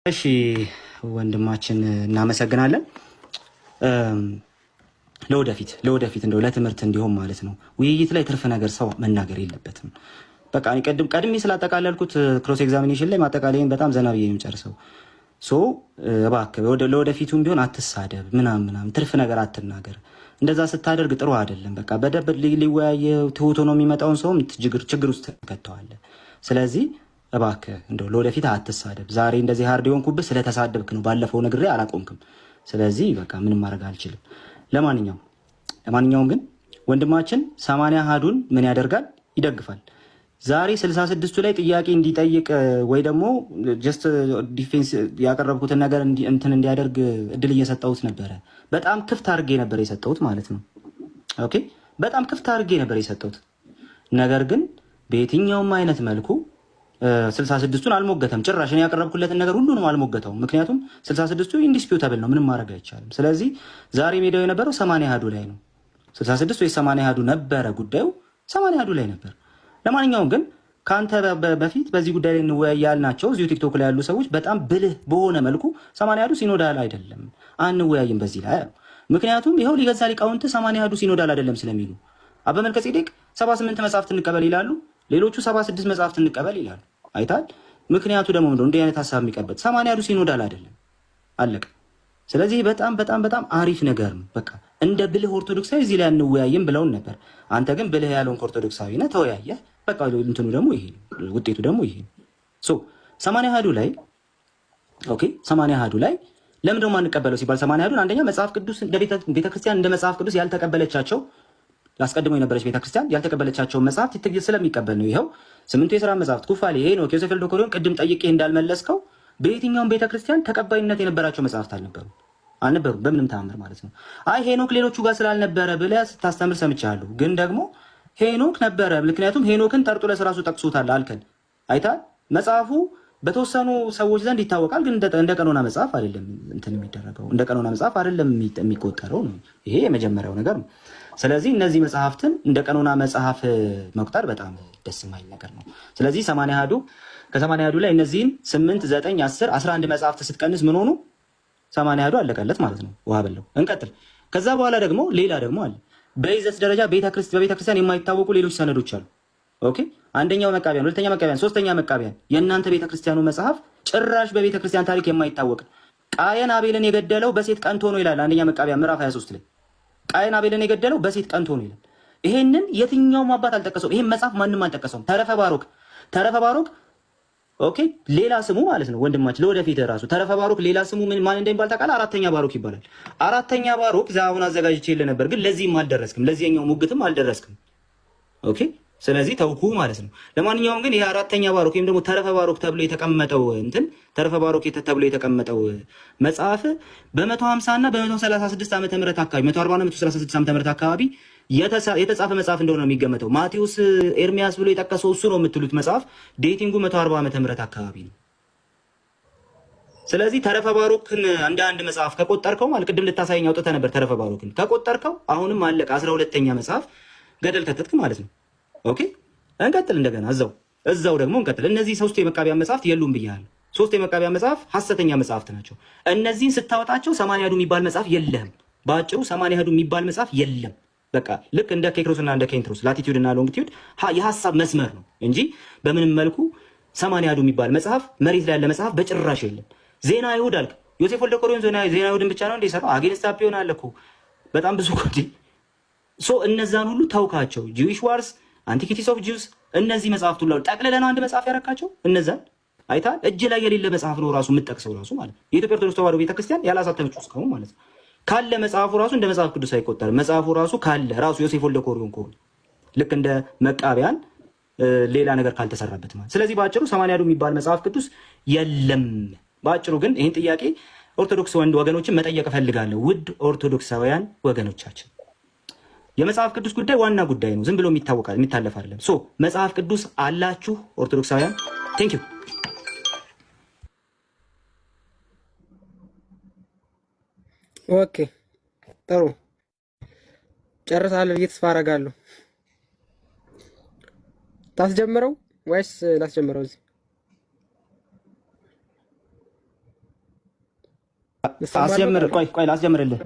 እሺ ወንድማችን እናመሰግናለን። ለወደፊት እንደው ለትምህርት እንዲሆን ማለት ነው ውይይት ላይ ትርፍ ነገር ሰው መናገር የለበትም። በቃ እኔ ቀድሜ ስላጠቃለልኩት ክሮስ ኤግዛሚኔሽን ላይ ማጠቃለይን በጣም ዘና ብዬ የሚጨርሰው እባክህ ለወደፊቱም ቢሆን አትሳደብ ምናምን ትርፍ ነገር አትናገር። እንደዛ ስታደርግ ጥሩ አይደለም። በቃ በደብ ሊወያየ ትሁት ሆኖ የሚመጣውን ሰውም ችግር ውስጥ ከተዋለ። ስለዚህ እባክህ እንደው ለወደፊት አትሳደብ። ዛሬ እንደዚህ ሃርድ የሆንኩብህ ስለተሳደብክ ነው። ባለፈው ነግሬ አላቆምክም። ስለዚህ በቃ ምንም ማድረግ አልችልም። ለማንኛውም ግን ወንድማችን 80 አሃዱን ምን ያደርጋል? ይደግፋል። ዛሬ 66ቱ ላይ ጥያቄ እንዲጠይቅ ወይ ደግሞ ጀስት ዲፌንስ ያቀረብኩትን ነገር እንትን እንዲያደርግ እድል እየሰጠሁት ነበረ። በጣም ክፍት አድርጌ ነበር የሰጠሁት ማለት ነው። ኦኬ፣ በጣም ክፍት አድርጌ ነበር የሰጠሁት። ነገር ግን በየትኛውም አይነት መልኩ 66ቱን አልሞገተም። ጭራሽ እኔ ያቀረብኩለትን ነገር ሁሉንም አልሞገተውም። ምክንያቱም 66ቱ ኢንዲስፒዩታብል ነው፣ ምንም ማድረግ አይቻልም። ስለዚህ ዛሬ ሜዳው የነበረው 80 አሃዱ ላይ ነው። 66 ወይ 80 አሃዱ ነበረ ጉዳዩ፣ 80 አሃዱ ላይ ነበር። ለማንኛውም ግን ከአንተ በፊት በዚህ ጉዳይ ላይ እንወያይ ያልናቸው እዚሁ ቲክቶክ ላይ ያሉ ሰዎች በጣም ብልህ በሆነ መልኩ 80 አሃዱ ሲኖዳል አይደለም አንወያይም በዚህ ላይ። ምክንያቱም ይኸው ሊገዛ ሊቃውንት 80 አሃዱ ሲኖዳል አይደለም ስለሚሉ አበ መልከ ጼዴቅ 78 መጽሐፍት እንቀበል ይላሉ፣ ሌሎቹ 76 መጽሐፍት እንቀበል ይላሉ። አይታል። ምክንያቱ ደግሞ ምንድነው? እንዲህ አይነት ሀሳብ የሚቀበል 80 አሃዱ ሲኖዳል አይደለም፣ አለቀ። ስለዚህ በጣም አሪፍ ነገር ነው። በቃ እንደ ብልህ ኦርቶዶክሳዊ እዚህ ላይ አንወያይም ብለውን ነበር። አንተ ግን ብልህ ያለውን ኦርቶዶክሳዊ ነህ፣ ተወያየህ። በቃ እንትኑ ደግሞ ይሄ ነው፣ ውጤቱ ደግሞ ይሄ ነው። 80 አሃዱ ላይ ኦኬ፣ 80 አሃዱ ላይ ለምን ደግሞ አንቀበለው ሲባል 80 አሃዱን አንደኛ መጽሐፍ ቅዱስ እንደ ቤተክርስቲያን እንደ መጽሐፍ ቅዱስ ያልተቀበለቻቸው አስቀድሞ የነበረች ቤተክርስቲያን ያልተቀበለቻቸውን መጽሐፍት ስለሚቀበል ነው። ይኸው 8ቱ የሥራ መጽሐፍት ኩፋሌ፣ ሄኖክ፣ ዮሴፍ ወልደ ቅድም ጠይቄ እንዳልመለስከው በየትኛውም ቤተክርስቲያን ተቀባይነት የነበራቸው መጽሐፍት አልነበሩም በምንም ተአምር ማለት ነው። አይ ሄኖክ ሌሎቹ ጋር ስላልነበረ ብለህ ስታስተምር ሰምቻለሁ። ግን ደግሞ ሄኖክ ነበረ፣ ምክንያቱም ሄኖክን ጠርጡለስ ራሱ ጠቅሶታል አልከን። አይታል። መጽሐፉ በተወሰኑ ሰዎች ዘንድ ይታወቃል፣ ግን እንደ ቀኖና መጽሐፍ አይደለም እንትን የሚደረገው፣ እንደ ቀኖና መጽሐፍ አይደለም የሚቆጠረው ነው። ይሄ የመጀመሪያው ነገር ነው። ስለዚህ እነዚህ መጽሐፍትን እንደ ቀኖና መጽሐፍ መቁጠር በጣም ደስ የማይል ነገር ነው። ስለዚህ 80 አሃዱ ከ80 አሃዱ ላይ እነዚህን 8 9 10 11 መጽሐፍት ስትቀንስ ምን ሆኑ? 80 አሃዱ አለቀለት ማለት ነው። ውሃ በለው። እንቀጥል። ከዛ በኋላ ደግሞ ሌላ ደግሞ አለ። በይዘት ደረጃ በቤተክርስቲያን የማይታወቁ ሌሎች ሰነዶች አሉ። ኦኬ፣ አንደኛው መቃቢያን፣ ሁለተኛ መቃቢያን፣ ሶስተኛ መቃቢያን። የእናንተ ቤተክርስቲያኑ መጽሐፍ ጭራሽ በቤተክርስቲያን ታሪክ የማይታወቅ ቃየን አቤልን የገደለው በሴት ቀንቶ ነው ይላል። አንደኛ መቃቢያን ምዕራፍ 23 ላይ ቃየን አቤልን የገደለው በሴት ቀንቶ ነው ይላል። ይሄንን የትኛውም አባት አልጠቀሰውም። ይሄን መጽሐፍ ማንም አልጠቀሰውም። ተረፈ ባሮክ ኦኬ፣ ሌላ ስሙ ማለት ነው ወንድማችን። ለወደፊት ራሱ ተረፈ ባሮክ ሌላ ስሙ ማን እንደሚባል ታውቃለህ? አራተኛ ባሮክ ይባላል። አራተኛ ባሮክ ዛሁን አዘጋጅቼልህ ነበር፣ ግን ለዚህም አልደረስክም፣ ለዚህኛው ሙግትም አልደረስክም። ኦኬ፣ ስለዚህ ተውኩ ማለት ነው። ለማንኛውም ግን ይሄ አራተኛ ባሮክ ወይም ደግሞ ተረፈ ባሮክ ተብሎ የተቀመጠው ተረፈ ባሮክ ተብሎ የተቀመጠው መጽሐፍ በ150 እና በ136 ዓመተ ምህረት አካባቢ 140 እና 136 ዓመተ ምህረት አካባቢ የተጻፈ መጽሐፍ እንደሆነ ነው የሚገመተው። ማቴዎስ ኤርሚያስ ብሎ የጠቀሰው እሱ ነው የምትሉት መጽሐፍ ዴቲንጉ 140 ዓመተ ምህረት አካባቢ ነው። ስለዚህ ተረፈ ባሮክን እንደ አንድ መጽሐፍ ከቆጠርከው ማለት ቅድም ልታሳየኝ አውጥተህ ነበር። ተረፈ ባሮክን ከቆጠርከው አሁንም አለቀ፣ 12ኛ መጽሐፍ ገደል ከተትክ ማለት ነው። ኦኬ፣ እንቀጥል። እንደገና እዛው ደግሞ እንቀጥል። እነዚህ 3 የመቃቢያን መጽሐፍት የሉም ብያለሁ። 3 የመቃቢያን መጽሐፍ ሐሰተኛ መጽሐፍት ናቸው። እነዚህን ስታወጣቸው 80 አሃዱ የሚባል መጽሐፍ የለም። በአጭሩ 80 አሃዱ የሚባል መጽሐፍ የለም። በቃ ልክ እንደ ኬክሮስ እና እንደ ኬንትሮስ ላቲቲዩድ እና ሎንጊቲዩድ የሐሳብ መስመር ነው እንጂ በምንም መልኩ 80 አሃዱ የሚባል መጽሐፍ መሬት ላይ ያለ መጽሐፍ በጭራሽ የለም። ዜና አይሁድ አልክ። ዮሴፍ ወልደ ቆሬዎን ዜና አይሁድን ብቻ ነው እንደ ሰራው አጌንስት አፒዮን አለ እኮ በጣም ብዙ ኮዲ እነዛን ሁሉ ተውካቸው። ጂዊሽ ዋርስ፣ አንቲኪቲስ ኦፍ ጂውስ፣ እነዚህ መጽሐፍት ሁሉ ጠቅልለህ ነው አንድ መጽሐፍ ያረካቸው። እነዛን አይታል። እጅ ላይ የሌለ መጽሐፍ ነው ራሱ የምትጠቅሰው ራሱ ማለት ነው። የኢትዮጵያ ኦርቶዶክስ ተዋሕዶ ቤተክርስቲያን ያላሳተመችው እስካሁን ማለት ነው። ካለ መጽሐፉ ራሱ እንደ መጽሐፍ ቅዱስ አይቆጠርም። መጽሐፉ ራሱ ካለ ራሱ ዮሴፍ ወልደ ቆሬዎን ከሆነ ልክ እንደ መቃቢያን ሌላ ነገር ካልተሰራበት ማለት። ስለዚህ በአጭሩ 80 አሃዱ የሚባል መጽሐፍ ቅዱስ የለም። በአጭሩ ግን ይህን ጥያቄ ኦርቶዶክስ ወገኖችን መጠየቅ እፈልጋለሁ። ውድ ኦርቶዶክሳውያን ወገኖቻችን፣ የመጽሐፍ ቅዱስ ጉዳይ ዋና ጉዳይ ነው። ዝም ብሎ የሚታለፍ አይደለም። መጽሐፍ ቅዱስ አላችሁ ኦርቶዶክሳውያን? ቴንክ ዩ። ኦኬ፣ ጥሩ ጨርሳለሁ ብዬ ተስፋ አደርጋለሁ። ታስጀምረው ወይስ ላስጀምረው? እዚህ አስጀምር። ቆይ ላስጀምርልህ